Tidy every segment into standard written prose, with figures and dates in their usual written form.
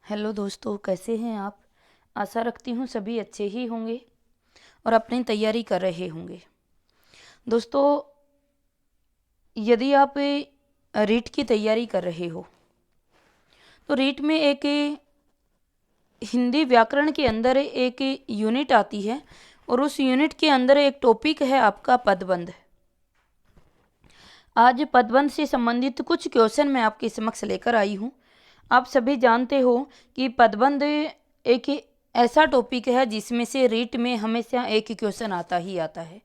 Hello दोस्तों, कैसे हैं आप। आशा रखती हूँ सभी अच्छे ही होंगे और अपनी तैयारी कर रहे होंगे। दोस्तों, यदि आप रीट की तैयारी कर रहे हो तो रीट में एक हिंदी व्याकरण के अंदर एक यूनिट आती है और उस यूनिट के अंदर एक टॉपिक है आपका पदबंध। आज पदबंध से संबंधित कुछ क्वेश्चन मैं आपके समक्ष लेकर आई हूँ। आप सभी जानते हो कि पदबंध एक ऐसा टॉपिक है जिसमें से रीट में हमेशा एक क्वेश्चन आता ही आता है।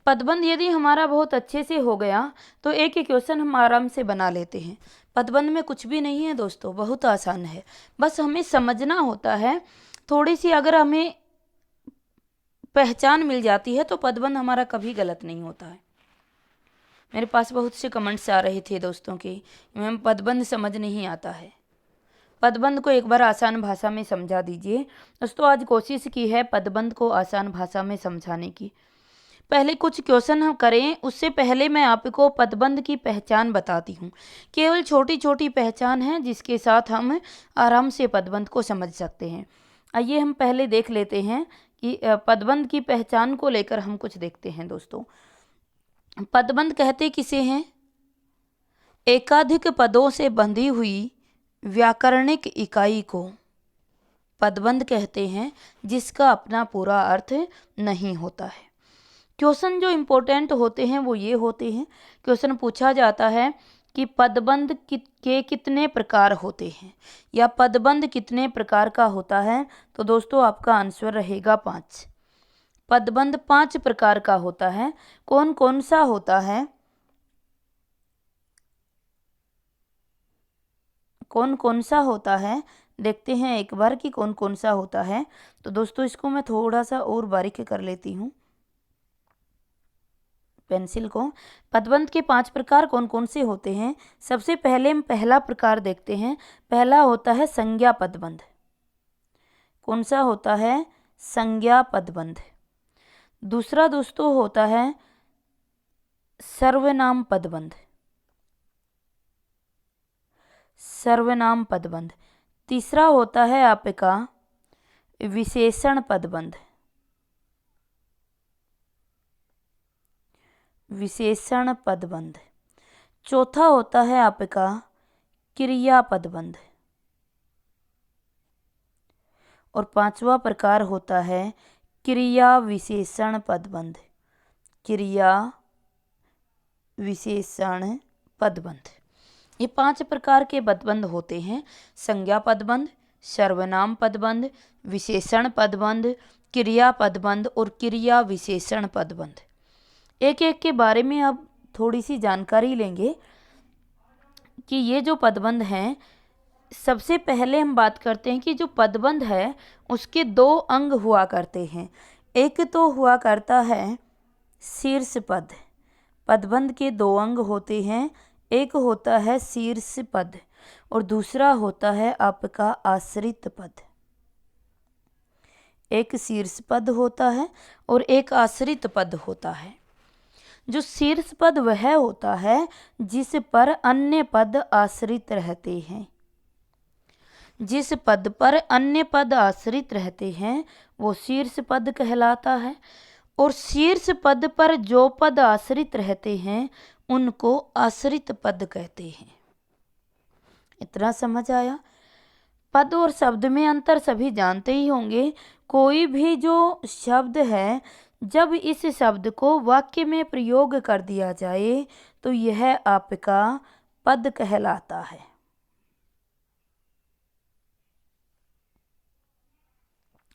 पदबंध यदि हमारा बहुत अच्छे से हो गया तो एक ही क्वेश्चन हम आराम से बना लेते हैं। पदबंध में कुछ भी नहीं है दोस्तों, बहुत आसान है। बस हमें समझना होता है। थोड़ी सी अगर हमें पहचान मिल जाती है तो पदबंध हमारा कभी गलत नहीं होता है। मेरे पास बहुत से कमेंट्स आ रहे थे दोस्तों के, मैम पदबंध समझ नहीं आता है। पदबंध को एक बार आसान भाषा में समझा दीजिए। दोस्तों, आज कोशिश की है पदबंध को आसान भाषा में समझाने की। पहले कुछ क्वेश्चन हम करें, उससे पहले मैं आपको पदबंध की पहचान बताती हूँ। केवल छोटी छोटी पहचान है जिसके साथ हम आराम से पदबंध को समझ सकते हैं। आइए हम पहले देख लेते हैं कि पदबंध की पहचान को लेकर हम कुछ देखते हैं। दोस्तों, पदबंध कहते किसे हैं? एकाधिक पदों से बंधी हुई व्याकरणिक इकाई को पदबंध कहते हैं, जिसका अपना पूरा अर्थ नहीं होता है। क्वेश्चन जो इम्पोर्टेंट होते हैं वो ये होते हैं। क्वेश्चन पूछा जाता है कि पदबंध के कितने प्रकार होते हैं या पदबंध कितने प्रकार का होता है, तो दोस्तों आपका आंसर रहेगा 5। पदबंध 5 प्रकार का होता है। कौन कौन सा होता है? कौन कौन सा होता है देखते हैं एक बार कि कौन कौन सा होता है। तो दोस्तों, इसको मैं थोड़ा सा और बारीक कर लेती हूँ पेंसिल को। पदबंध के 5 प्रकार कौन कौन से होते हैं? सबसे पहले हम पहला प्रकार देखते हैं। पहला होता है संज्ञा पदबंध। कौन सा होता है? संज्ञा पदबंध। दूसरा दोस्तों होता है सर्वनाम पदबंध। सर्वनाम पदबंध। तीसरा होता है आपका विशेषण पदबंध। विशेषण पदबंध। चौथा होता है आपका क्रिया पदबंध। और 5वां प्रकार होता है क्रिया विशेषण पदबंध। क्रिया विशेषण पदबंध। ये 5 प्रकार के पदबंध होते हैं। संज्ञा पदबंध, सर्वनाम पदबंध, विशेषण पदबंध, क्रिया पदबंध और क्रिया विशेषण पदबंध। एक एक के बारे में अब थोड़ी सी जानकारी लेंगे कि ये जो पदबंध हैं। सबसे पहले हम बात करते हैं कि जो पदबंध है उसके 2 अंग हुआ करते हैं। एक तो हुआ करता है शीर्ष पद। पदबंध के 2 अंग होते हैं। एक होता है शीर्ष पद और दूसरा होता है आपका आश्रित पद। एक शीर्ष पद होता है और एक आश्रित पद होता है। जो शीर्ष पद वह होता है जिस पर अन्य पद आश्रित रहते हैं। जिस पद पर अन्य पद आश्रित रहते हैं वो शीर्ष पद कहलाता है। और शीर्ष पद पर जो पद आश्रित रहते हैं उनको आश्रित पद कहते हैं। इतना समझ आया? पद और शब्द में अंतर सभी जानते ही होंगे। कोई भी जो शब्द है, जब इस शब्द को वाक्य में प्रयोग कर दिया जाए तो यह आपका पद कहलाता है।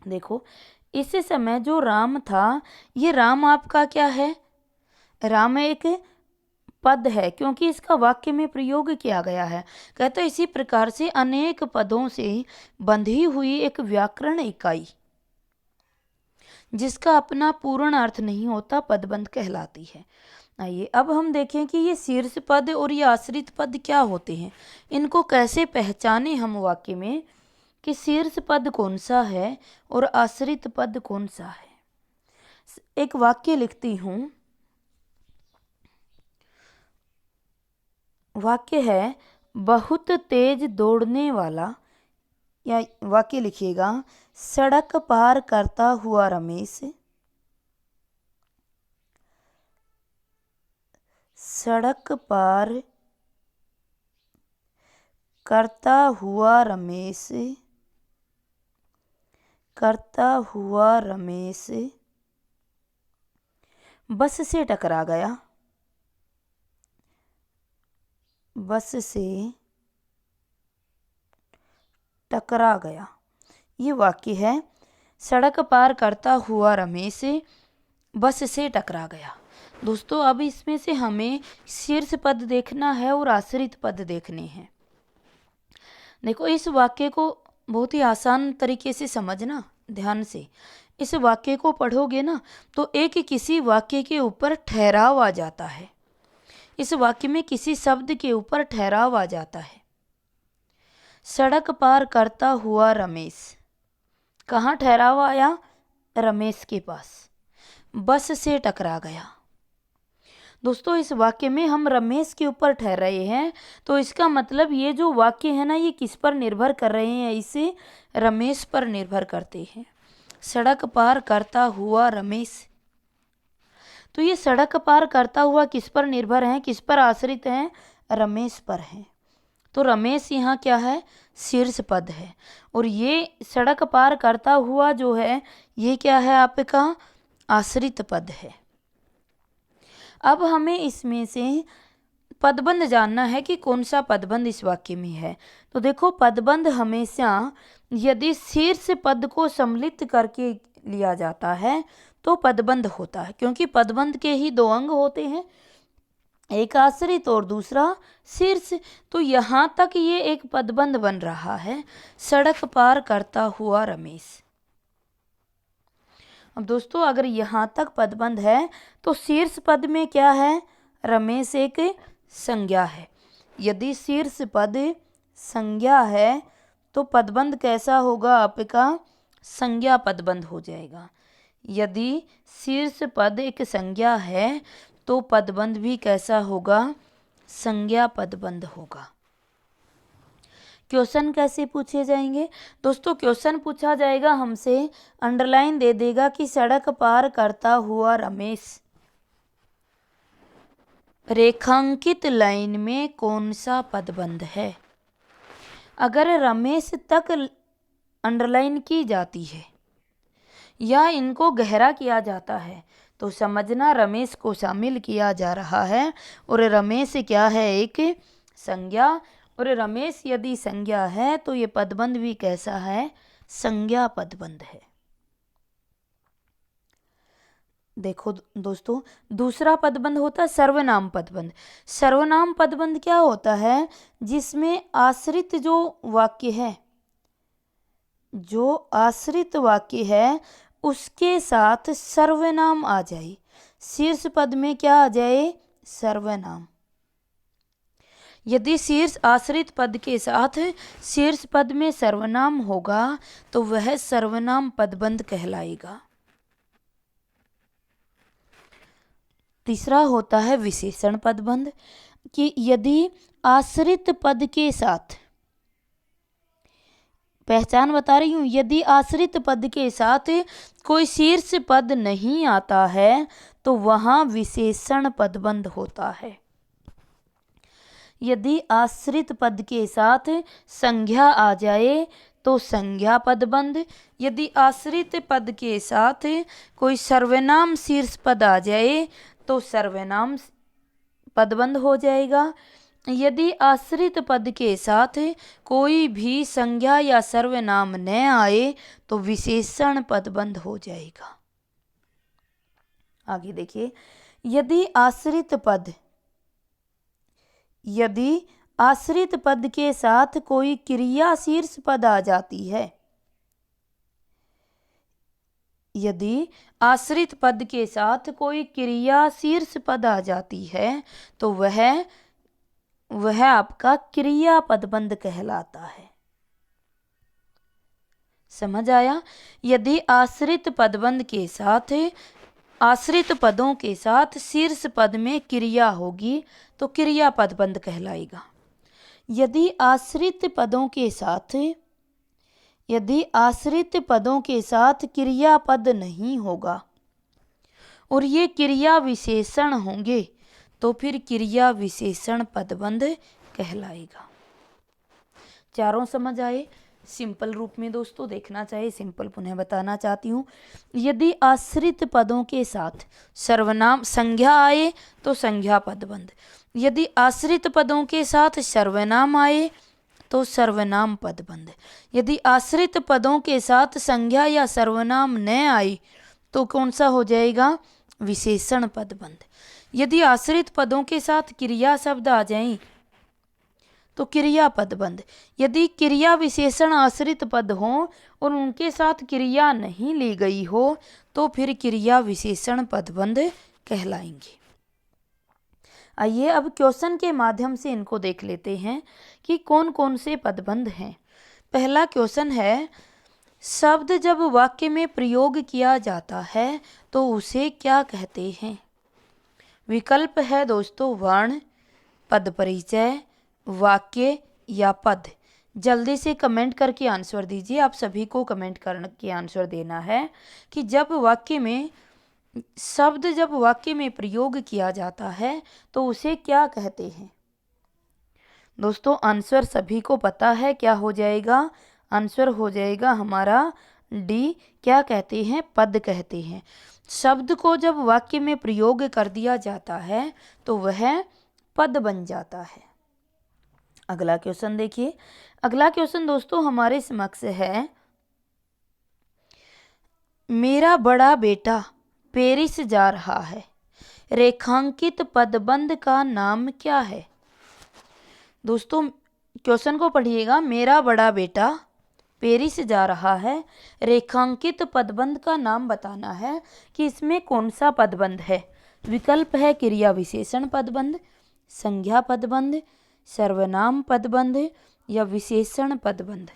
देखो, इस समय जो राम था, ये राम आपका क्या है? राम एक पद है क्योंकि इसका वाक्य में प्रयोग किया गया है। कहते इसी प्रकार से अनेक पदों से बंधी हुई एक व्याकरण इकाई जिसका अपना पूर्ण अर्थ नहीं होता पदबंध कहलाती है। आइए अब हम देखें कि ये शीर्ष पद और ये आश्रित पद क्या होते हैं। इनको कैसे पहचाने हम वाक्य में कि शीर्ष पद कौन सा है और आश्रित पद कौन सा है। एक वाक्य लिखती हूँ। वाक्य है, बहुत तेज दौड़ने वाला या वाक्य लिखिएगा, सड़क पार करता हुआ रमेश, सड़क पार करता हुआ रमेश, करता हुआ रमेश बस से टकरा गया, बस से टकरा गया। ये वाक्य है, सड़क पार करता हुआ रमेश बस से टकरा गया। दोस्तों अब इसमें से हमें शीर्ष पद देखना है और आश्रित पद देखने हैं। देखो इस वाक्य को बहुत ही आसान तरीके से समझना, ध्यान से इस वाक्य को पढ़ोगे ना तो एक किसी वाक्य के ऊपर ठहराव आ जाता है। इस वाक्य में किसी शब्द के ऊपर ठहराव आ जाता है। सड़क पार करता हुआ रमेश, कहाँ ठहराव आया? रमेश के पास। बस से टकरा गया। दोस्तों इस वाक्य में हम रमेश के ऊपर ठहर रहे हैं, तो इसका मतलब ये जो वाक्य है ना ये किस पर निर्भर कर रहे हैं? इसे रमेश पर निर्भर करते हैं। सड़क पार करता हुआ रमेश, तो ये सड़क पार करता हुआ किस पर निर्भर है, किस पर आश्रित है? रमेश पर है। तो रमेश यहाँ क्या है? शीर्ष पद है। और ये सड़क पार करता हुआ जो है ये क्या है आपका? आश्रित पद है। अब हमें इसमें से पदबंध जानना है कि कौन सा पदबंध इस वाक्य में है। तो देखो पदबंध हमेशा यदि शीर्ष पद को सम्मिलित करके लिया जाता है तो पदबंध होता है, क्योंकि पदबंध के ही दो अंग होते हैं, एक आश्रित और दूसरा शीर्ष। तो यहाँ तक ये एक पदबंध बन रहा है, सड़क पार करता हुआ रमेश। अब दोस्तों अगर यहाँ तक पदबंध है तो शीर्ष पद में क्या है? रमेश एक संज्ञा है। यदि शीर्ष पद संज्ञा है तो पदबंध कैसा होगा आपका? संज्ञा पदबंध हो जाएगा। यदि शीर्ष पद एक संज्ञा है तो पदबंध भी कैसा होगा? संज्ञा पदबंध होगा। क्वेश्चन कैसे पूछे जाएंगे? दोस्तों क्वेश्चन पूछा जाएगा हमसे, अंडरलाइन दे देगा कि सड़क पार करता हुआ रमेश रेखांकित लाइन में कौन सा पदबंध है। अगर रमेश तक अंडरलाइन की जाती है या इनको गहरा किया जाता है तो समझना रमेश को शामिल किया जा रहा है। और रमेश क्या है? एक संज्ञा। और रमेश यदि संज्ञा है तो ये पदबंध भी कैसा है? संज्ञा पदबंध है। देखो दोस्तों दूसरा पदबंध होता है सर्वनाम पदबंध। सर्वनाम पदबंध क्या होता है? जिसमें आश्रित जो वाक्य है, जो आश्रित वाक्य है उसके साथ सर्वनाम आ जाए। शीर्ष पद में क्या आ जाए? सर्वनाम। यदि शीर्ष आश्रित पद के साथ शीर्ष पद में सर्वनाम होगा तो वह सर्वनाम पदबंध कहलाएगा। तीसरा होता है विशेषण पदबंध, कि यदि आश्रित पद के साथ, पहचान बता रही हूँ, यदि आश्रित पद के साथ कोई शीर्ष पद नहीं आता है तो वहाँ विशेषण पदबंध होता है। यदि आश्रित पद के साथ संज्ञा आ जाए तो संज्ञा पदबंध। यदि आश्रित पद के साथ कोई सर्वनाम शीर्ष पद आ जाए तो सर्वनाम पदबंध हो जाएगा। यदि आश्रित पद के साथ कोई भी संज्ञा या सर्वनाम न आए तो विशेषण पदबंध हो जाएगा। आगे देखिए, यदि आश्रित पद के साथ कोई क्रिया शीर्ष पद आ जाती है, यदि आश्रित पद के साथ कोई क्रिया शीर्ष पद आ जाती है तो वह आपका क्रिया पदबंध कहलाता है। समझ आया? यदि आश्रित पदबंध के साथ आश्रित पदों के साथ शीर्ष पद में क्रिया होगी तो क्रिया पदबंध कहलाएगा। यदि आश्रित पदों के साथ यदि आश्रित पदों के साथ क्रियापद नहीं होगा और ये क्रिया विशेषण होंगे तो फिर क्रिया विशेषण पदबंध कहलाएगा। चारों समझ आए? सिंपल रूप में दोस्तों देखना चाहिए, सिंपल पुनः बताना चाहती हूँ। यदि आश्रित पदों के साथ सर्वनाम संज्ञा आए तो संज्ञा पदबंध, यदि आश्रित पदों के साथ सर्वनाम आए तो सर्वनाम पदबंध, यदि आश्रित पदों के साथ संज्ञा या सर्वनाम न आए तो कौन सा हो जाएगा? विशेषण पदबंध। यदि आश्रित पदों के साथ क्रिया शब्द आ जाएं तो क्रिया पदबंध। यदि क्रिया विशेषण आश्रित पद हो और उनके साथ क्रिया नहीं ली गई हो तो फिर क्रिया विशेषण पदबंध कहलाएंगे। आइए अब क्वेश्चन के माध्यम से इनको देख लेते हैं कि कौन कौन से पदबंध हैं। पहला क्वेश्चन है, शब्द जब वाक्य में प्रयोग किया जाता है तो उसे क्या कहते हैं? विकल्प है दोस्तों वर्ण, पद परिचय, वाक्य या पद। जल्दी से कमेंट करके आंसर दीजिए। आप सभी को कमेंट करके आंसर देना है कि शब्द जब वाक्य में प्रयोग किया जाता है तो उसे क्या कहते हैं। दोस्तों आंसर सभी को पता है, क्या हो जाएगा? आंसर हो जाएगा हमारा डी, क्या कहते हैं? पद कहते हैं। शब्द को जब वाक्य में प्रयोग कर दिया जाता है तो वह पद बन जाता है। अगला क्वेश्चन देखिए। अगला क्वेश्चन दोस्तों हमारे समक्ष है, मेरा बड़ा बेटा पेरिस जा रहा है, रेखांकित पदबंध का नाम क्या है? दोस्तों क्वेश्चन को पढ़िएगा। मेरा बड़ा बेटा पेरिस जा रहा है, रेखांकित पदबंध का नाम बताना है कि इसमें कौन सा पदबंध है। विकल्प है क्रिया विशेषण पदबंध, संज्ञा पदबंध, सर्वनाम पदबंध या विशेषण पदबंध।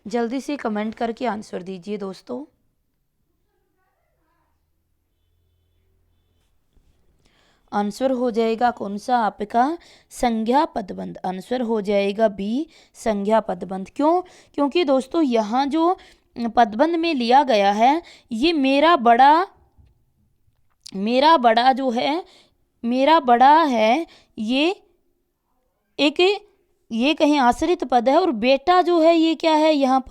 जल्दी से कमेंट करके आंसर दीजिए दोस्तों। आंसर हो जाएगा कौन सा आपका? संज्ञा पदबंध। आंसर हो जाएगा बी, संज्ञा पदबंध। क्यों? क्योंकि दोस्तों यहाँ जो पदबंध में लिया गया है ये मेरा बड़ा जो है, मेरा बड़ा है, ये कहीं आश्रित पद है और बेटा जो है ये क्या है? यहाँ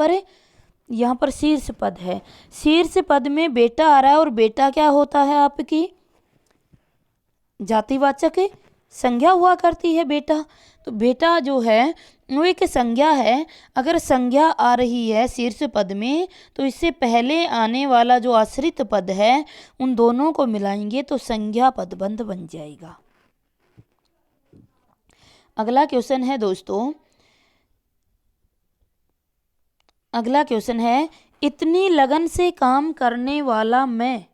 पर शीर्ष पद है। शीर्ष पद में बेटा आ रहा है और बेटा क्या होता है? आपकी जातिवाचक संज्ञा हुआ करती है बेटा। तो बेटा जो है वो एक संज्ञा है। अगर संज्ञा आ रही है शीर्ष पद में तो इससे पहले आने वाला जो आश्रित पद है उन दोनों को मिलाएंगे तो संज्ञा पदबंध बन जाएगा। अगला क्वेश्चन है दोस्तों, अगला क्वेश्चन है, इतनी लगन से काम करने वाला मैं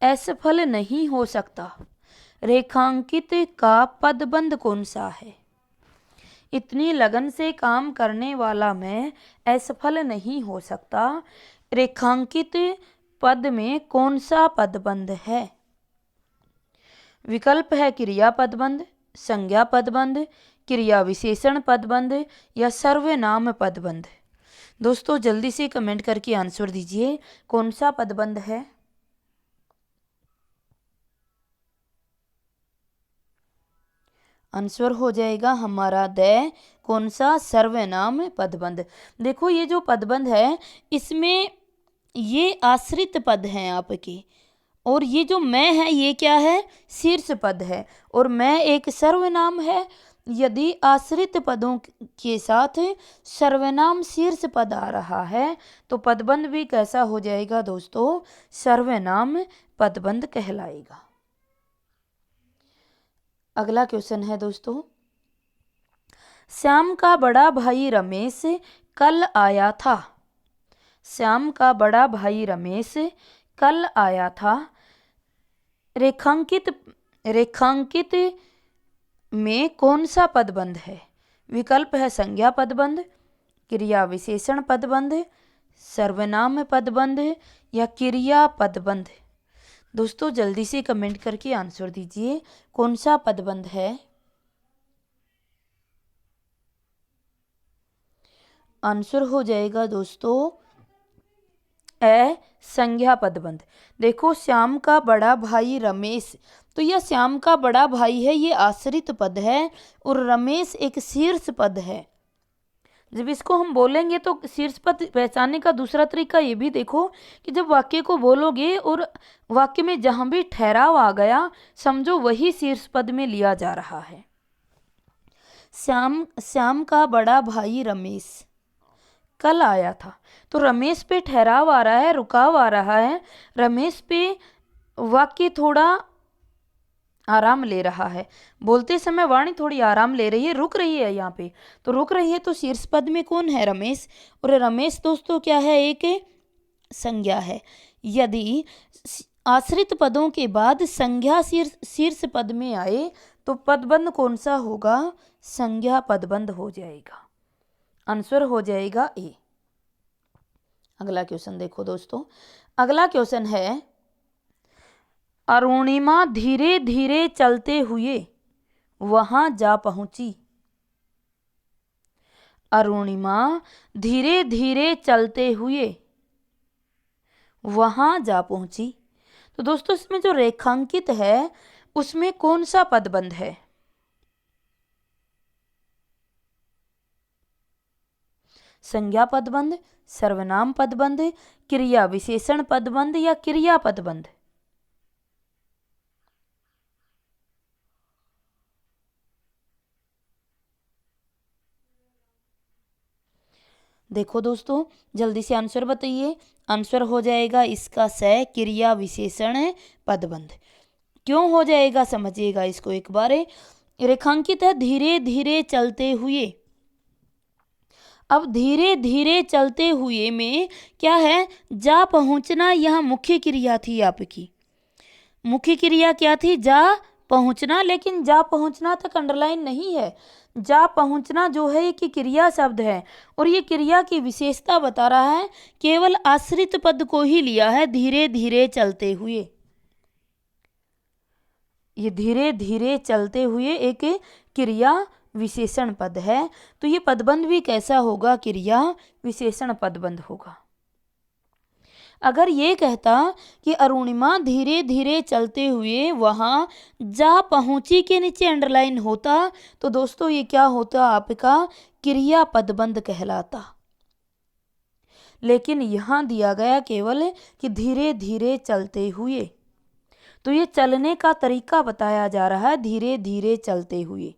असफल नहीं हो सकता, रेखांकित का पदबंध कौन सा है? इतनी लगन से काम करने वाला मैं असफल नहीं हो सकता, रेखांकित पद में कौन सा पदबंध है? विकल्प है क्रिया पदबंध, संज्ञा पदबंध, क्रिया विशेषण पदबंध या सर्वनाम पदबंध। दोस्तों जल्दी से कमेंट करके आंसर दीजिए, कौन सा पदबंध है? आंसर हो जाएगा हमारा द, कौन सा? सर्वनाम पदबंध। देखो ये जो पदबंध है इसमें ये आश्रित पद हैं आपके, और ये जो मैं है ये क्या है? शीर्ष पद है, और मैं एक सर्वनाम है। यदि आश्रित पदों के साथ सर्वनाम शीर्ष पद आ रहा है तो पदबंध भी कैसा हो जाएगा दोस्तों? सर्वनाम पदबंध कहलाएगा। अगला क्वेश्चन है दोस्तों, श्याम का बड़ा भाई रमेश कल आया था, श्याम का बड़ा भाई रमेश कल आया था, रेखांकित में कौन सा पदबंध है? विकल्प है संज्ञा पदबंध, क्रिया विशेषण पदबंध, सर्वनाम पदबंध या क्रिया पदबंध। दोस्तों जल्दी से कमेंट करके आंसर दीजिए, कौन सा पदबंध है? आंसर हो जाएगा दोस्तों ए संज्ञा पदबंध। देखो श्याम का बड़ा भाई रमेश, तो यह श्याम का बड़ा भाई है, ये आश्रित पद है और रमेश एक शीर्ष पद है। जब इसको हम बोलेंगे तो शीर्ष पद पहचानने का दूसरा तरीका ये भी देखो कि जब वाक्य को बोलोगे और वाक्य में जहां भी ठहराव आ गया समझो वही शीर्ष पद में लिया जा रहा है। श्याम का बड़ा भाई रमेश कल आया था, तो रमेश पे ठहराव आ रहा है, रुकाव आ रहा है, रमेश पे वाक्य थोड़ा आराम ले रहा है, बोलते समय वाणी थोड़ी आराम ले रही है, रुक रही है यहाँ पे, तो रुक रही है तो शीर्ष पद में कौन है? रमेश। और रमेश दोस्तों क्या है? एक संज्ञा है। यदि आश्रित पदों के बाद संज्ञा शीर्ष पद में आए तो पदबंध कौन सा होगा? संज्ञा पदबंध हो जाएगा। आंसर हो जाएगा ए। अगला क्वेश्चन देखो दोस्तों, अगला क्वेश्चन है अरुणिमा धीरे धीरे चलते हुए वहां जा पहुंची। अरुणिमा धीरे धीरे चलते हुए वहां जा पहुंची। तो दोस्तों इसमें जो रेखांकित है उसमें कौन सा पदबंध है? संज्ञा पदबंध, सर्वनाम पदबंध, क्रिया विशेषण पदबंध या क्रिया पदबंध? देखो दोस्तों जल्दी से आंसर बताइए। आंसर हो जाएगा इसका स क्रिया विशेषण पदबंध। क्यों हो जाएगा समझिएगा इसको एक बार। रेखांकित है धीरे धीरे चलते हुए। अब धीरे धीरे चलते हुए में क्या है? जा पहुंचना, यह मुख्य क्रिया थी आपकी। मुख्य क्रिया क्या थी? जा पहुंचना, लेकिन जा पहुंचना तक अंडरलाइन नहीं है। जा पहुंचना जो है ये क्रिया शब्द है और ये क्रिया की विशेषता बता रहा है, केवल आश्रित पद को ही लिया है, धीरे धीरे चलते हुए। ये धीरे धीरे चलते हुए एक क्रिया विशेषण पद है, तो ये पदबंध भी कैसा होगा? क्रिया विशेषण पदबंध होगा। अगर ये कहता कि अरुणिमा धीरे धीरे चलते हुए वहां जा पहुंची के नीचे अंडरलाइन होता तो दोस्तों ये क्या होता? आपका क्रिया पदबंध कहलाता। लेकिन यहां दिया गया केवल कि धीरे धीरे चलते हुए, तो ये चलने का तरीका बताया जा रहा है, धीरे धीरे चलते हुए।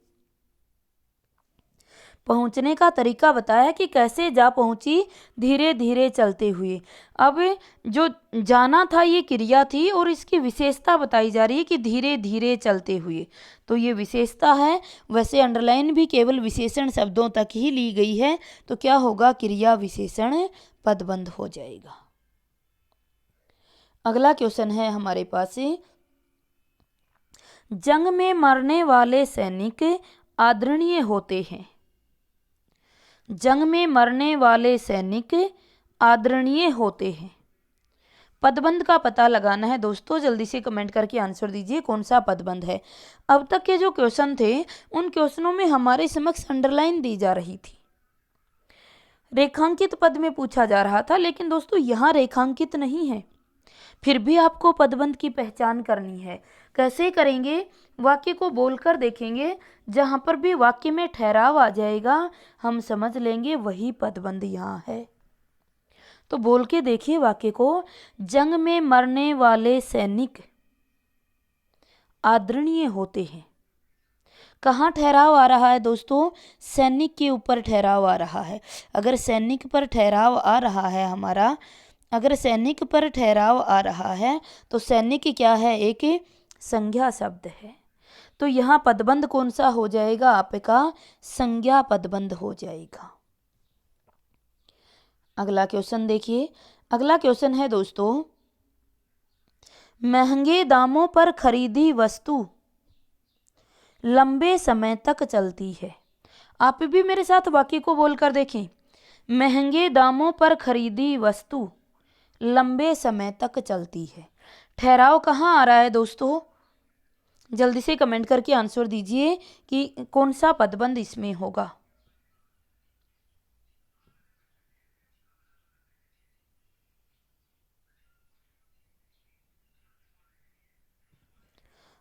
पहुंचने का तरीका बताया कि कैसे जा पहुंची, धीरे धीरे चलते हुए। अब जो जाना था ये क्रिया थी और इसकी विशेषता बताई जा रही है कि धीरे धीरे चलते हुए, तो ये विशेषता है। वैसे अंडरलाइन भी केवल विशेषण शब्दों तक ही ली गई है, तो क्या होगा? क्रिया विशेषण पदबंध हो जाएगा। अगला क्वेश्चन है हमारे पास, जंग में मरने वाले सैनिक आदरणीय होते हैं। जंग में मरने वाले सैनिक आदरणीय होते हैं। पदबंध का पता लगाना है दोस्तों, जल्दी से कमेंट करके आंसर दीजिए कौन सा पदबंध है। अब तक के जो क्वेश्चन थे उन क्वेश्चनों में हमारे समक्ष अंडरलाइन दी जा रही थी, रेखांकित पद में पूछा जा रहा था, लेकिन दोस्तों यहाँ रेखांकित नहीं है। फिर भी आपको पदबंध की पहचान करनी है। कैसे करेंगे? वाक्य को बोलकर देखेंगे, जहां पर भी वाक्य में ठहराव आ जाएगा हम समझ लेंगे वही पदबंध यहाँ है। तो बोल के देखिए वाक्य को, जंग में मरने वाले सैनिक आदरणीय होते हैं। कहाँ ठहराव आ रहा है दोस्तों? सैनिक के ऊपर ठहराव आ रहा है। अगर सैनिक पर ठहराव आ रहा है हमारा, अगर सैनिक पर ठहराव आ रहा है तो सैनिक क्या है? एक संज्ञा शब्द है, तो यहाँ पदबंध कौन सा हो जाएगा? आपका संज्ञा पदबंध हो जाएगा। अगला क्वेश्चन देखिए। अगला क्वेश्चन है दोस्तों, महंगे दामों पर खरीदी वस्तु लंबे समय तक चलती है। आप भी मेरे साथ वाक्य को बोलकर देखें, महंगे दामों पर खरीदी वस्तु लंबे समय तक चलती है। ठहराव कहाँ आ रहा है दोस्तों? जल्दी से कमेंट करके आंसर दीजिए कि कौन सा पदबंध इसमें होगा।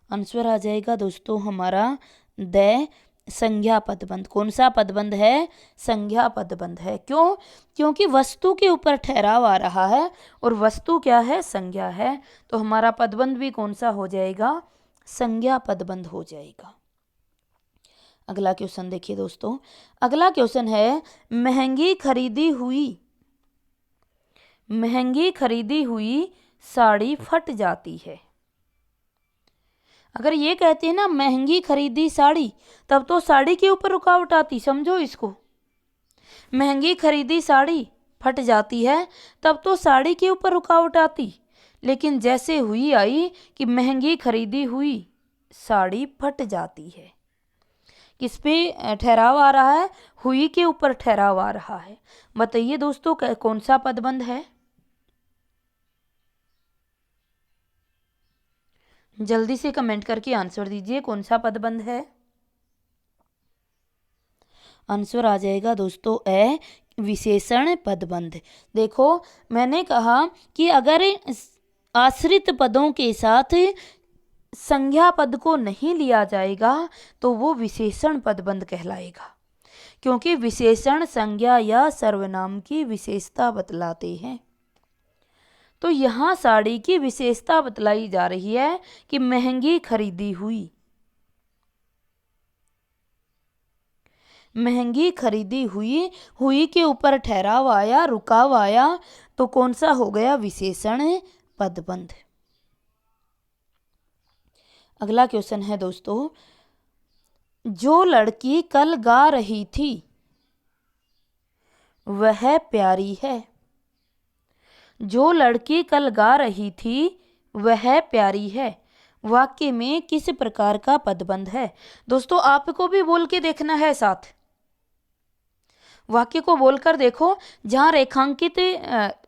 आंसर आ जाएगा दोस्तों हमारा द संज्ञा पदबंध। कौन सा पदबंध है? संज्ञा पदबंध है। क्यों? क्योंकि वस्तु के ऊपर ठहराव आ रहा है और वस्तु क्या है? संज्ञा है। तो हमारा पदबंध भी कौन सा हो जाएगा? संज्ञा पदबंध हो जाएगा। अगला क्वेश्चन देखिए दोस्तों। अगला क्वेश्चन है महंगी खरीदी हुई साड़ी फट जाती है। अगर ये कहते हैं ना महंगी खरीदी साड़ी, तब तो साड़ी के ऊपर रुकावट आती। समझो इसको, महंगी खरीदी साड़ी फट जाती है तब तो साड़ी के ऊपर रुकावट आती। लेकिन जैसे हुई आई कि महंगी खरीदी हुई साड़ी फट जाती है, किस पे ठहराव आ रहा है? हुई के ऊपर ठहराव आ रहा है। बताइए दोस्तों कौन सा पदबंध है? जल्दी से कमेंट करके आंसर दीजिए, कौन सा पदबंध है? आंसर आ जाएगा दोस्तों विशेषण पदबंध। देखो मैंने कहा कि अगर आश्रित पदों के साथ संज्ञा पद को नहीं लिया जाएगा तो वो विशेषण पदबंध कहलाएगा, क्योंकि विशेषण संज्ञा या सर्वनाम की विशेषता बतलाते हैं। तो यहाँ साड़ी की विशेषता बतलाई जा रही है कि महंगी खरीदी हुई, महंगी खरीदी हुई, हुई के ऊपर ठहराव आया, रुकाव आया, तो कौन सा हो गया? विशेषण पदबंध। अगला क्वेश्चन है दोस्तों, जो लड़की कल गा रही थी वह प्यारी है। जो लड़की कल गा रही थी वह प्यारी है, वाक्य में किस प्रकार का पदबंध है? दोस्तों आपको भी बोल के देखना है, साथ वाक्य को बोलकर देखो। जहाँ रेखांकित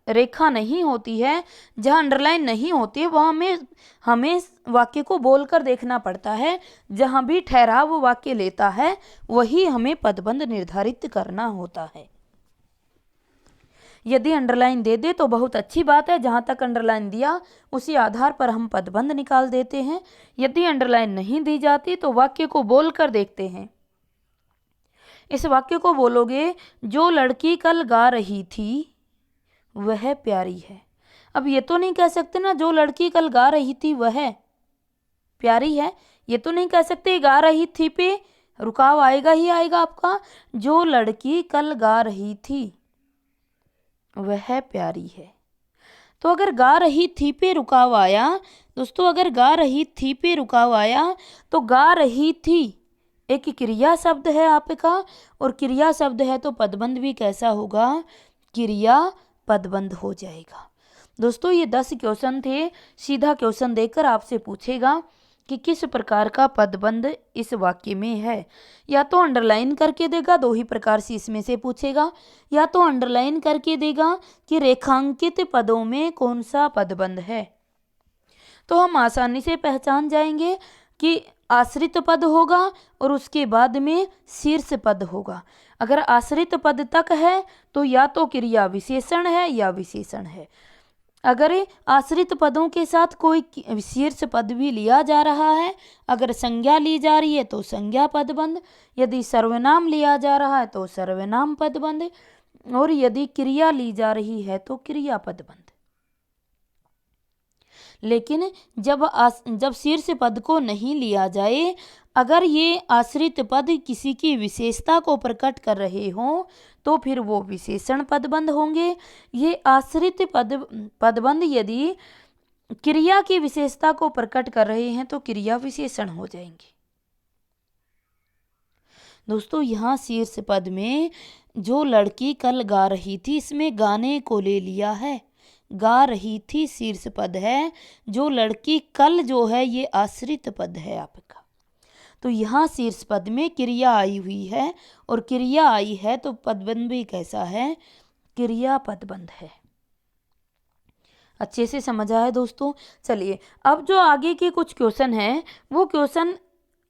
रेखा नहीं होती है, जहाँ अंडरलाइन नहीं होती है, वहाँ हमें वाक्य को बोलकर देखना पड़ता है। जहाँ भी ठहराव वाक्य लेता है वही हमें पदबंध निर्धारित करना होता है। यदि अंडरलाइन दे दे तो बहुत अच्छी बात है, जहाँ तक अंडरलाइन दिया उसी आधार पर हम पदबंध निकाल देते हैं। यदि अंडरलाइन नहीं दी जाती तो वाक्य को बोलकर देखते हैं। इस वाक्य को बोलोगे, जो लड़की कल गा रही थी वह प्यारी है। अब ये तो नहीं कह सकते ना जो लड़की कल गा रही थी वह प्यारी है, ये तो नहीं कह सकते। गा रही थी पे रुकाव आएगा ही आएगा आपका। जो लड़की कल गा रही थी वह प्यारी है। तो अगर गा रही थी पे रुकाव आया दोस्तों, अगर गा रही थी पे रुकाव आया तो गा रही थी एक क्रिया शब्द है आपका, और क्रिया शब्द है तो पदबंध भी कैसा होगा? क्रिया पदबंध हो जाएगा। दोस्तों ये 10 क्वेश्चन थे। सीधा क्वेश्चन देकर आपसे पूछेगा कि किस प्रकार का पदबंध इस वाक्य में है। या तो अंडरलाइन करके देगा, दो ही प्रकार से इसमें से पूछेगा, या तो अंडरलाइन करके देगा कि रेखांकित पदों में कौन सा पदबंध है। तो हम आसानी से पहचान जाएंगे कि आश्रित पद होगा और उसके बाद में शीर्ष पद होगा। अगर आश्रित पद तक है तो या तो क्रिया विशेषण है या विशेषण है। अगर आश्रित पदों के साथ कोई शीर्ष पद भी लिया जा रहा है, अगर संज्ञा ली जा रही है तो संज्ञा पदबंध, यदि सर्वनाम लिया जा रहा है तो सर्वनाम पदबंध, और यदि क्रिया ली जा रही है तो क्रिया पदबंध। लेकिन जब शीर्ष पद को नहीं लिया जाए, अगर ये आश्रित पद किसी की विशेषता को प्रकट कर रहे हों तो फिर वो विशेषण पदबंध होंगे। ये आश्रित पदबंध यदि क्रिया की विशेषता को प्रकट कर रहे हैं तो क्रिया विशेषण हो जाएंगे। दोस्तों यहाँ शीर्ष पद में जो लड़की कल गा रही थी, इसमें गाने को ले लिया है। गा रही थी शीर्ष पद है, जो लड़की कल जो है ये आश्रित पद है आपका। तो यहाँ शीर्ष पद में क्रिया आई हुई है, और क्रिया आई है तो पदबंध भी कैसा है? क्रिया पदबंध है। अच्छे से समझ आया दोस्तों। चलिए अब जो आगे के कुछ क्वेश्चन हैं, वो क्वेश्चन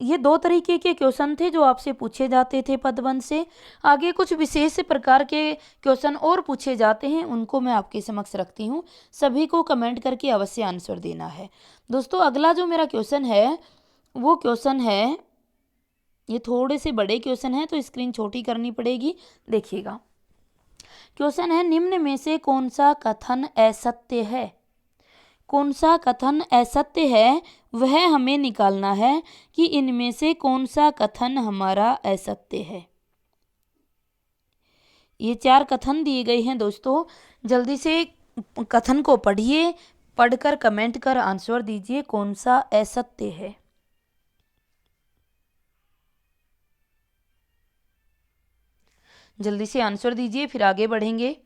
ये 2 तरीके के क्वेश्चन थे जो आपसे पूछे जाते थे पदबंध से। आगे कुछ विशेष प्रकार के क्वेश्चन और पूछे जाते हैं, उनको मैं आपके समक्ष रखती हूँ। सभी को कमेंट करके अवश्य आंसर देना है। दोस्तों अगला जो मेरा क्वेश्चन है वो क्वेश्चन है, ये थोड़े से बड़े क्वेश्चन है तो स्क्रीन छोटी करनी पड़ेगी, देखिएगा। क्वेश्चन है, निम्न में से कौन सा कथन असत्य है? कौन सा कथन असत्य है वह हमें निकालना है कि इनमें से कौन सा कथन हमारा असत्य है। ये 4 कथन दिए गए हैं दोस्तों, जल्दी से कथन को पढ़िए, पढ़कर कमेंट कर आंसर दीजिए कौन सा असत्य है। जल्दी से आंसर दीजिए, फिर आगे बढ़ेंगे।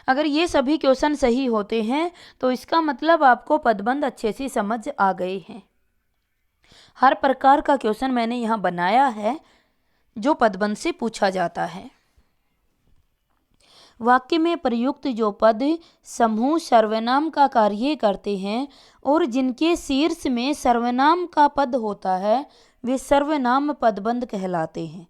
अगर ये सभी क्वेश्चन सही होते हैं तो इसका मतलब आपको पदबंध अच्छे से समझ आ गए हैं। हर प्रकार का क्वेश्चन मैंने यहाँ बनाया है जो पदबंध से पूछा जाता है। वाक्य में प्रयुक्त जो पद समूह सर्वनाम का कार्य करते हैं और जिनके शीर्ष में सर्वनाम का पद होता है वे सर्वनाम पदबंध कहलाते हैं।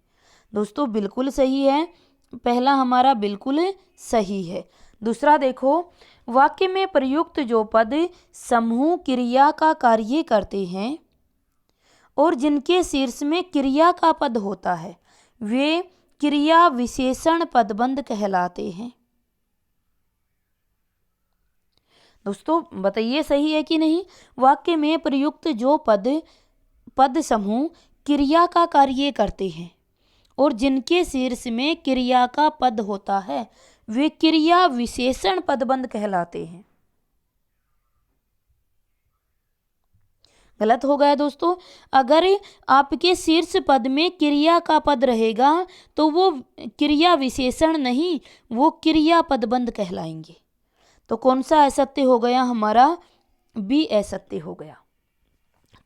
दोस्तों बिल्कुल सही है, पहला हमारा बिल्कुल सही है। दूसरा देखो, वाक्य में प्रयुक्त जो पद समूह क्रिया का कार्य करते हैं और जिनके शीर्ष में क्रिया का पद होता है वे क्रिया विशेषण पदबंध कहलाते हैं। दोस्तों बताइए सही है कि नहीं? वाक्य में प्रयुक्त जो पद समूह क्रिया का कार्य करते हैं और जिनके शीर्ष में क्रिया का पद होता है वे क्रिया विशेषण पदबंध कहलाते हैं। गलत हो गया दोस्तों। अगर आपके शीर्ष पद में क्रिया का पद रहेगा तो वो क्रिया विशेषण नहीं, वो क्रिया पदबंध कहलाएंगे। तो कौन सा असत्य हो गया हमारा? बी असत्य हो गया।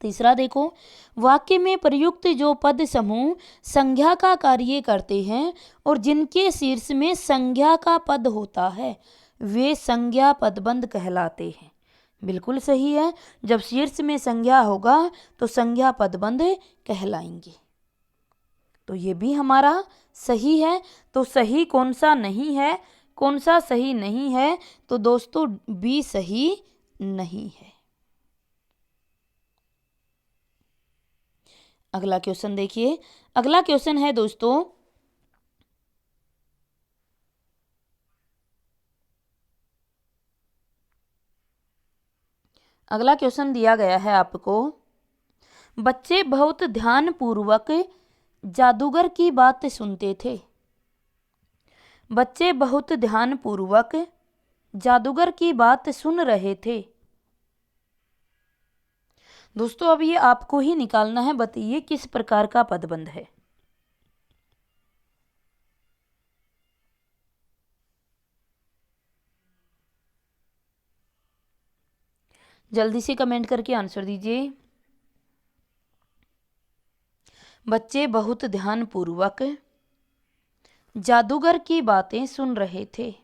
तीसरा देखो, वाक्य में प्रयुक्त जो पद समूह संज्ञा का कार्य करते हैं और जिनके शीर्ष में संज्ञा का पद होता है वे संज्ञा पदबंध कहलाते हैं। बिल्कुल सही है, जब शीर्ष में संज्ञा होगा तो संज्ञा पदबंध कहलाएंगे। तो ये भी हमारा सही है। तो सही कौन सा नहीं है? कौन सा सही नहीं है? तो दोस्तों बी सही नहीं है। अगला क्वेश्चन देखिए। अगला क्वेश्चन है दोस्तों, अगला क्वेश्चन दिया गया है आपको, बच्चे बहुत ध्यानपूर्वक जादूगर की बात सुनते थे। बच्चे बहुत ध्यानपूर्वक जादूगर की बात सुन रहे थे। दोस्तों अब ये आपको ही निकालना है, बताइए किस प्रकार का पदबंध है। जल्दी से कमेंट करके आंसर दीजिए। बच्चे बहुत ध्यानपूर्वक जादूगर की बातें सुन रहे थे।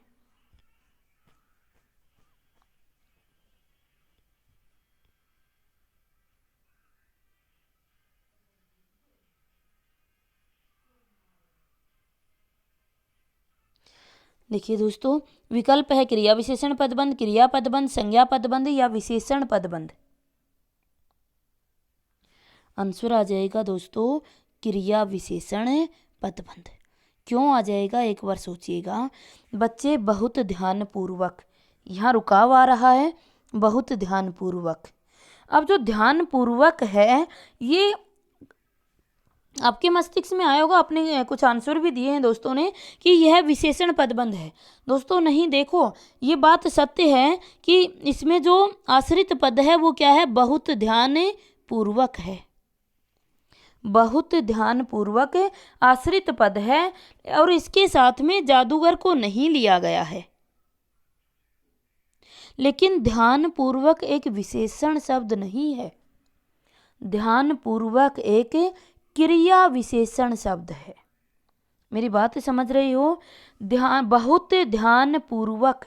देखिए दोस्तों, विकल्प है क्रिया विशेषण पदबंध, क्रिया पदबंध, संज्ञा पदबंध या विशेषण पदबंध। आंसर आ जाएगा दोस्तों क्रिया विशेषण पदबंध। क्यों आ जाएगा एक बार सोचिएगा। बच्चे बहुत ध्यानपूर्वक, यहाँ रुकाव आ रहा है, बहुत ध्यानपूर्वक। अब जो ध्यानपूर्वक है ये आपके मस्तिष्क में आया होगा, अपने कुछ आंसर भी दिए हैं दोस्तों ने कि यह विशेषण पदबंध है। दोस्तों नहीं, देखो ये बात सत्य है कि इसमें जो आश्रित पद है वो क्या है? बहुत ध्यानपूर्वक है। बहुत ध्यानपूर्वक आश्रित पद है और इसके साथ में जादूगर को नहीं लिया गया है। लेकिन ध्यानपूर्वक एक विशेषण शब्द नहीं है, ध्यानपूर्वक एक क्रिया विशेषण शब्द है। मेरी बात समझ रही हो? बहुत ध्यानपूर्वक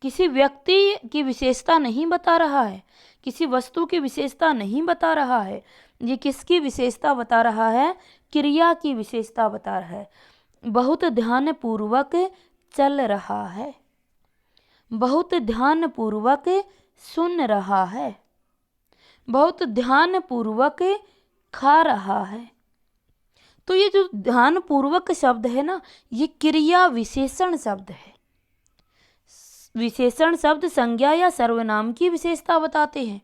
किसी व्यक्ति की विशेषता नहीं बता रहा है, किसी वस्तु की विशेषता नहीं बता रहा है। ये किसकी विशेषता बता रहा है? क्रिया की विशेषता बता रहा है। बहुत ध्यानपूर्वक चल रहा है, बहुत ध्यानपूर्वक सुन रहा है, बहुत ध्यानपूर्वक खा रहा है। तो ये जो ध्यानपूर्वक शब्द है ना, ये क्रिया विशेषण शब्द है। विशेषण शब्द संज्ञा या सर्वनाम की विशेषता बताते हैं,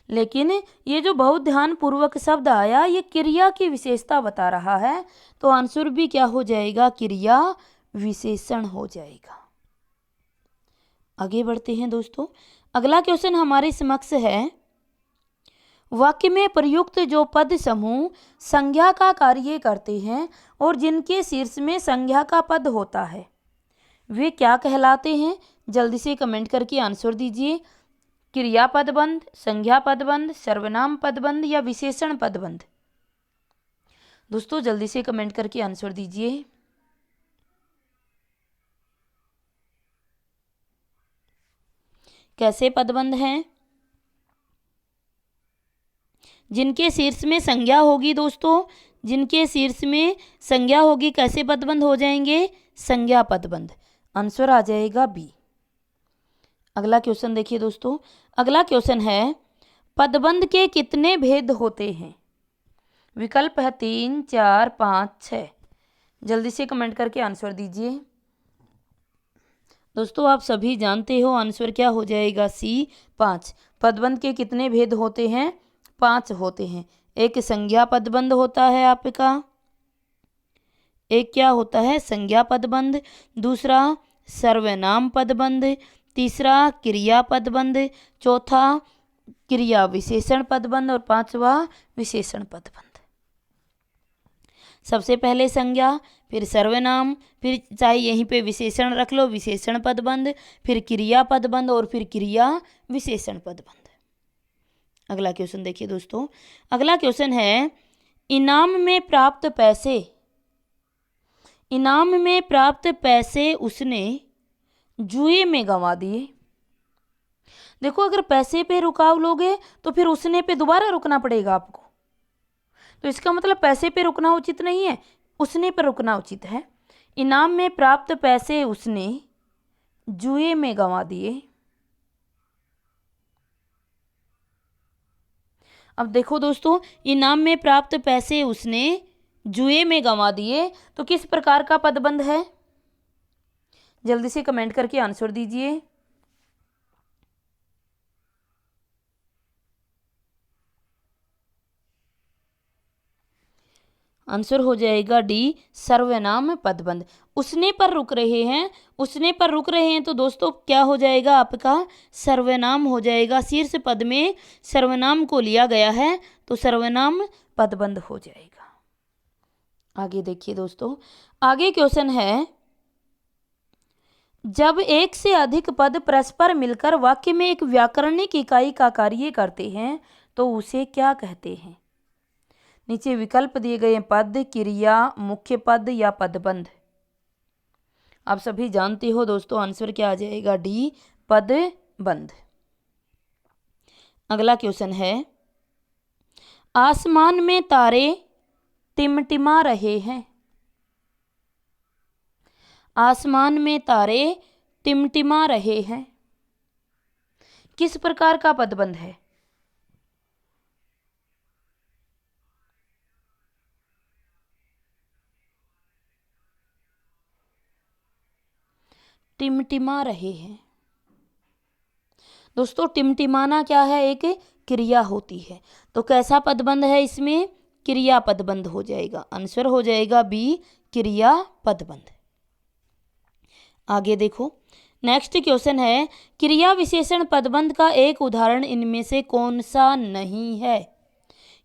लेकिन ये जो बहुत ध्यानपूर्वक शब्द आया, ये क्रिया की विशेषता बता रहा है। तो आंसर भी क्या हो जाएगा? क्रिया विशेषण हो जाएगा। आगे बढ़ते हैं दोस्तों। अगला क्वेश्चन हमारे समक्ष है, वाक्य में प्रयुक्त जो पद समूह संज्ञा का कार्य करते हैं और जिनके शीर्ष में संज्ञा का पद होता है, वे क्या कहलाते हैं? जल्दी से कमेंट करके आंसर दीजिए। क्रिया पदबंध, संज्ञा पदबंध, सर्वनाम पदबंध या विशेषण पदबंध? दोस्तों जल्दी से कमेंट करके आंसर दीजिए। कैसे पदबंध हैं? जिनके शीर्ष में संज्ञा होगी दोस्तों, जिनके शीर्ष में संज्ञा होगी, कैसे पदबंध हो जाएंगे? संज्ञा पदबंध। आंसर आ जाएगा बी। अगला क्वेश्चन देखिए दोस्तों। अगला क्वेश्चन है, पदबंध के कितने भेद होते हैं? विकल्प है 3, 4, 5, 6। जल्दी से कमेंट करके आंसर दीजिए। दोस्तों आप सभी जानते हो आंसर क्या हो जाएगा? सी, 5। पदबंध के कितने भेद होते हैं? 5 होते हैं। एक संज्ञा पदबंध होता है आपका, एक क्या होता है? संज्ञा पदबंध। दूसरा सर्वनाम पदबंध। तीसरा क्रिया पदबंध। चौथा क्रिया विशेषण पदबंध और पांचवा विशेषण पदबंध। सबसे पहले संज्ञा, फिर सर्वनाम, फिर चाहे यहीं पे विशेषण रख लो, विशेषण पदबंध, फिर क्रिया पदबंध और फिर क्रिया विशेषण पदबंध। अगला क्वेश्चन देखिए दोस्तों। अगला क्वेश्चन है, इनाम में प्राप्त पैसे, इनाम में प्राप्त पैसे उसने जुए में गंवा दिए। देखो अगर पैसे पे रुकाव लोगे तो फिर उसने पे दोबारा रुकना पड़ेगा आपको, तो इसका मतलब पैसे पे रुकना उचित नहीं है, उसने पे रुकना उचित है। इनाम में प्राप्त पैसे उसने जुए में गंवा दिए। अब देखो दोस्तों, इनाम में प्राप्त पैसे उसने जुए में गंवा दिए, तो किस प्रकार का पदबंध है? जल्दी से कमेंट करके आंसर दीजिए। आंसर हो जाएगा डी, सर्वनाम पदबंध। उसने पर रुक रहे हैं, उसने पर रुक रहे हैं तो दोस्तों क्या हो जाएगा आपका? सर्वनाम हो जाएगा। शीर्ष पद में सर्वनाम को लिया गया है तो सर्वनाम पदबंध हो जाएगा। आगे देखिए दोस्तों। आगे क्वेश्चन है, जब एक से अधिक पद परस्पर मिलकर वाक्य में एक व्याकरणिक इकाई का कार्य करते हैं तो उसे क्या कहते हैं? नीचे विकल्प दिए गए, पद, क्रिया, मुख्य पद या पदबंध। आप सभी जानते हो दोस्तों आंसर क्या आ जाएगा? डी, पदबंध। अगला क्वेश्चन है, आसमान में तारे टिमटिमा रहे हैं। आसमान में तारे टिमटिमा रहे हैं, किस प्रकार का पदबंध है? टिमटिमा रहे हैं। दोस्तों टिमटिमाना क्या है? एक क्रिया होती है, तो कैसा पदबंध है इसमें? क्रिया पदबंध हो जाएगा। आंसर हो जाएगा बी, क्रिया पदबंध। आगे देखो, नेक्स्ट क्वेश्चन है, क्रिया विशेषण पदबंध का एक उदाहरण इनमें से कौन सा नहीं है?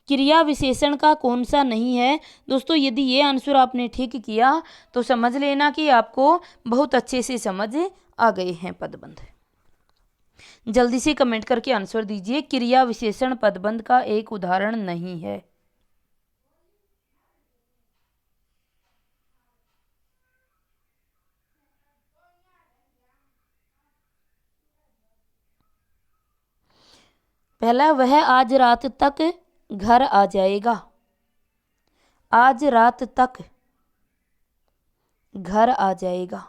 क्रिया विशेषण का कौन सा नहीं है? दोस्तों यदि ये आंसर आपने ठीक किया तो समझ लेना कि आपको बहुत अच्छे से समझ आ गए हैं पदबंध। जल्दी से कमेंट करके आंसर दीजिए, क्रिया विशेषण पदबंध का एक उदाहरण नहीं है। पहला, वह आज रात तक घर आ जाएगा। आज रात तक घर आ जाएगा।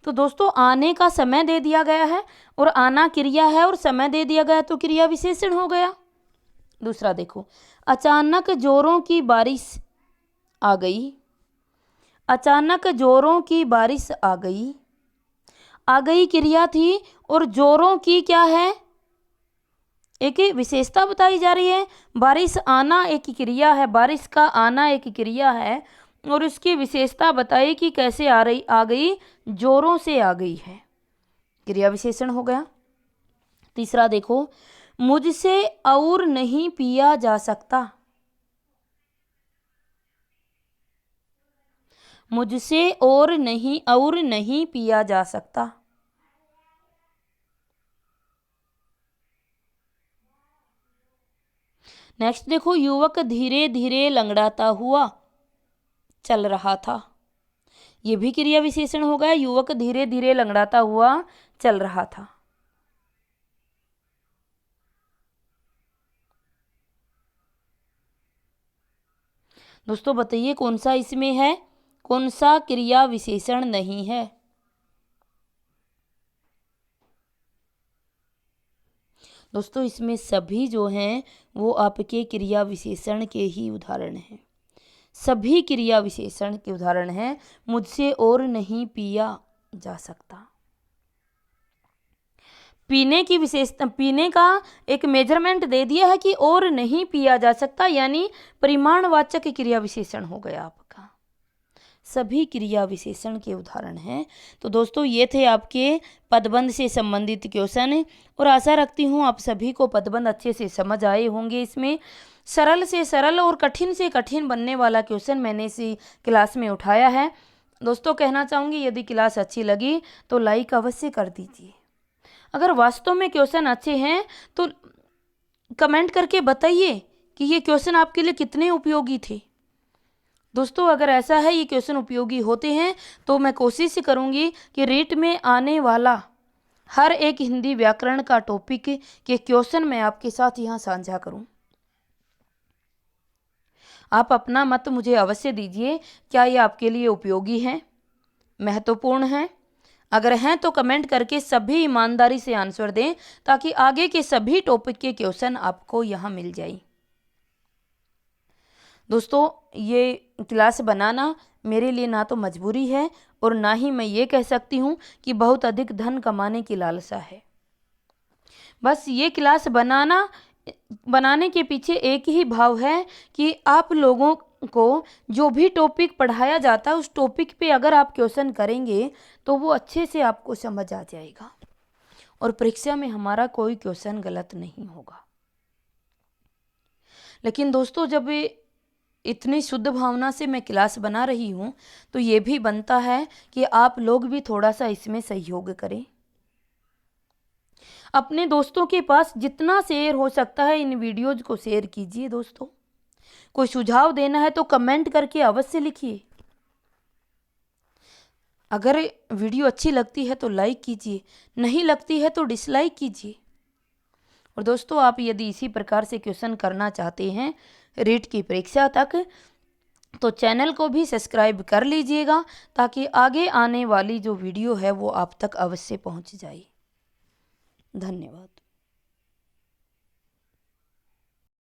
तो दोस्तों आने का समय दे दिया गया है और आना क्रिया है और समय दे दिया गया तो क्रिया विशेषण हो गया। दूसरा देखो, अचानक जोरों की बारिश आ गई। अचानक जोरों की बारिश आ गई। आ गई क्रिया थी और जोरों की क्या है, एक विशेषता बताई जा रही है। बारिश आना एक क्रिया है, बारिश का आना एक क्रिया है और उसकी विशेषता बताई कि कैसे आ गई, जोरों से आ गई है, क्रिया विशेषण हो गया। तीसरा देखो, मुझसे और नहीं पिया जा सकता। मुझसे और नहीं पिया जा सकता। नेक्स्ट देखो, युवक धीरे धीरे लंगड़ाता हुआ चल रहा था। ये भी क्रिया विशेषण हो गया, युवक धीरे धीरे लंगड़ाता हुआ चल रहा था। दोस्तों बताइए कौन सा इसमें है, कौन सा क्रिया विशेषण नहीं है। दोस्तों इसमें सभी जो हैं वो आपके क्रिया विशेषण के ही उदाहरण हैं, सभी क्रिया विशेषण के उदाहरण हैं। मुझसे और नहीं पिया जा सकता, पीने की विशेषता, पीने का एक मेजरमेंट दे दिया है कि और नहीं पिया जा सकता, यानी परिमाणवाचक क्रिया विशेषण हो गया आपका। सभी क्रिया विशेषण के उदाहरण हैं। तो दोस्तों ये थे आपके पदबंध से संबंधित क्वेश्चन और आशा रखती हूँ आप सभी को पदबंध अच्छे से समझ आए होंगे। इसमें सरल से सरल और कठिन से कठिन बनने वाला क्वेश्चन मैंने इसी क्लास में उठाया है। दोस्तों कहना चाहूँगी यदि क्लास अच्छी लगी तो लाइक अवश्य कर दीजिए। अगर वास्तव में क्वेश्चन अच्छे हैं तो कमेंट करके बताइए कि ये क्वेश्चन आपके लिए कितने उपयोगी थे। दोस्तों अगर ऐसा है ये क्वेश्चन उपयोगी होते हैं तो मैं कोशिश करूंगी कि रीट में आने वाला हर एक हिंदी व्याकरण का टॉपिक के क्वेश्चन मैं आपके साथ यहाँ साझा करूं। आप अपना मत मुझे अवश्य दीजिए, क्या ये आपके लिए उपयोगी हैं, महत्वपूर्ण हैं। अगर हैं तो कमेंट करके सभी ईमानदारी से आंसर दें ताकि आगे के सभी टॉपिक के क्वेश्चन आपको यहाँ मिल जाए। दोस्तों ये क्लास बनाना मेरे लिए ना तो मजबूरी है और ना ही मैं ये कह सकती हूँ कि बहुत अधिक धन कमाने की लालसा है। बस ये क्लास बनाने के पीछे एक ही भाव है कि आप लोगों को जो भी टॉपिक पढ़ाया जाता है उस टॉपिक पे अगर आप क्वेश्चन करेंगे तो वो अच्छे से आपको समझ आ जाएगा और परीक्षा में हमारा कोई क्वेश्चन गलत नहीं होगा। लेकिन दोस्तों जब इतनी शुद्ध भावना से मैं क्लास बना रही हूँ तो ये भी बनता है कि आप लोग भी थोड़ा सा इसमें सहयोग करें। अपने दोस्तों के पास जितना शेयर हो सकता है इन वीडियोज को शेयर कीजिए। दोस्तों कोई सुझाव देना है तो कमेंट करके अवश्य लिखिए। अगर वीडियो अच्छी लगती है तो लाइक कीजिए, नहीं लगती है तो डिसलाइक कीजिए। और दोस्तों आप यदि इसी प्रकार से क्वेश्चन करना चाहते हैं रीट की परीक्षा तक तो चैनल को भी सब्सक्राइब कर लीजिएगा ताकि आगे आने वाली जो वीडियो है वो आप तक अवश्य पहुंच जाए। धन्यवाद।